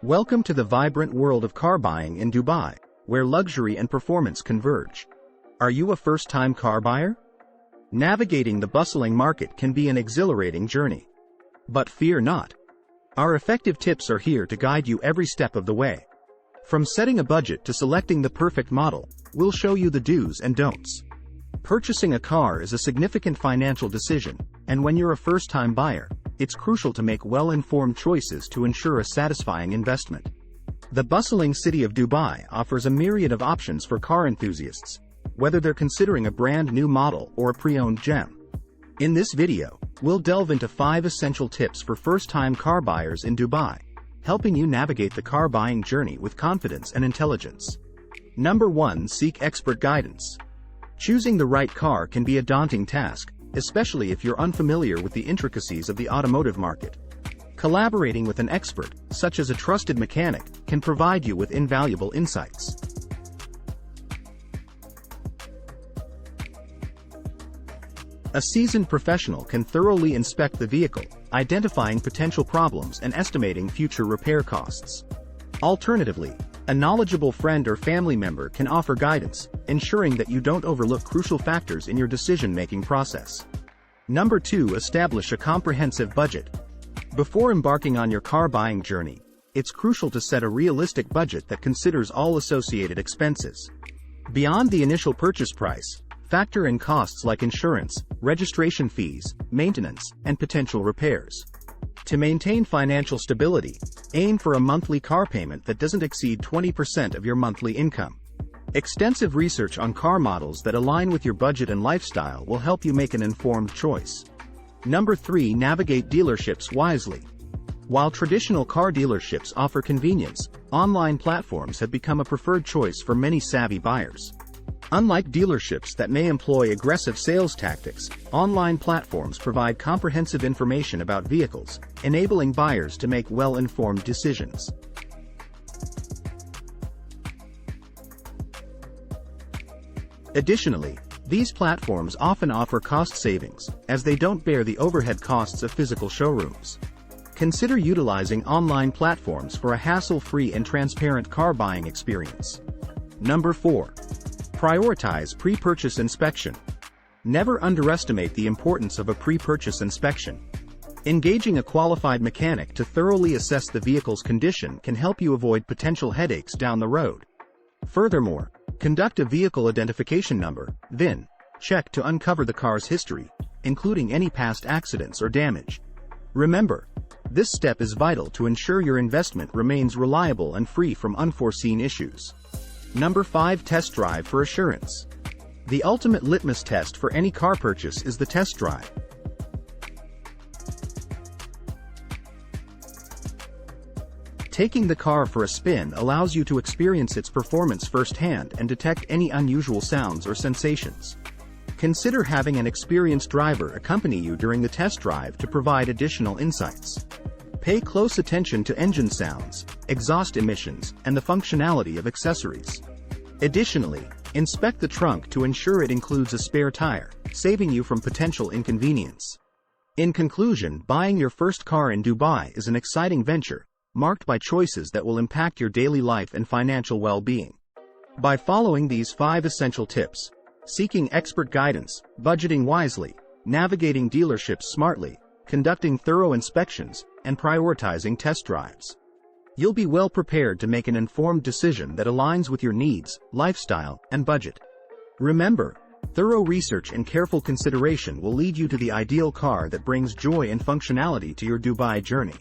Welcome to the vibrant world of car buying in Dubai, where luxury and performance converge. Are you a first-time car buyer? Navigating the bustling market can be an exhilarating journey. But fear not. Our effective tips are here to guide you every step of the way. From setting a budget to selecting the perfect model, we'll show you the do's and don'ts. Purchasing a car is a significant financial decision, and when you're a first-time buyer, it's crucial to make well-informed choices to ensure a satisfying investment. The bustling city of Dubai offers a myriad of options for car enthusiasts, whether they're considering a brand new model or a pre-owned gem. In this video, we'll delve into 5 essential tips for first-time car buyers in Dubai, helping you navigate the car buying journey with confidence and intelligence. Number 1. Seek expert guidance. Choosing the right car can be a daunting task, especially if you're unfamiliar with the intricacies of the automotive market. Collaborating with an expert, such as a trusted mechanic, can provide you with invaluable insights. A seasoned professional can thoroughly inspect the vehicle, identifying potential problems and estimating future repair costs. Alternatively, a knowledgeable friend or family member can offer guidance, ensuring that you don't overlook crucial factors in your decision-making process. Number 2. Establish a comprehensive budget. Before embarking on your car buying journey, it's crucial to set a realistic budget that considers all associated expenses. Beyond the initial purchase price, factor in costs like insurance, registration fees, maintenance, and potential repairs. To maintain financial stability, aim for a monthly car payment that doesn't exceed 20% of your monthly income. Extensive research on car models that align with your budget and lifestyle will help you make an informed choice. Number 3. Navigate dealerships wisely. While traditional car dealerships offer convenience, online platforms have become a preferred choice for many savvy buyers. Unlike dealerships that may employ aggressive sales tactics, online platforms provide comprehensive information about vehicles, enabling buyers to make well-informed decisions. Additionally, these platforms often offer cost savings, as they don't bear the overhead costs of physical showrooms. Consider utilizing online platforms for a hassle-free and transparent car buying experience. Number 4. Prioritize pre-purchase inspection. Never underestimate the importance of a pre-purchase inspection. Engaging a qualified mechanic to thoroughly assess the vehicle's condition can help you avoid potential headaches down the road. Furthermore, conduct a vehicle identification number (VIN) check to uncover the car's history, including any past accidents or damage. Remember, this step is vital to ensure your investment remains reliable and free from unforeseen issues. Number 5. Test drive for assurance. The ultimate litmus test for any car purchase is the test drive. Taking the car for a spin allows you to experience its performance firsthand and detect any unusual sounds or sensations. Consider having an experienced driver accompany you during the test drive to provide additional insights. Pay close attention to engine sounds, exhaust emissions, and the functionality of accessories. Additionally, inspect the trunk to ensure it includes a spare tire, saving you from potential inconvenience. In conclusion, buying your first car in Dubai is an exciting venture, marked by choices that will impact your daily life and financial well-being. By following these 5 essential tips, seeking expert guidance, budgeting wisely, navigating dealerships smartly, conducting thorough inspections, and prioritizing test drives, you'll be well prepared to make an informed decision that aligns with your needs, lifestyle, and budget. Remember, thorough research and careful consideration will lead you to the ideal car that brings joy and functionality to your Dubai journey.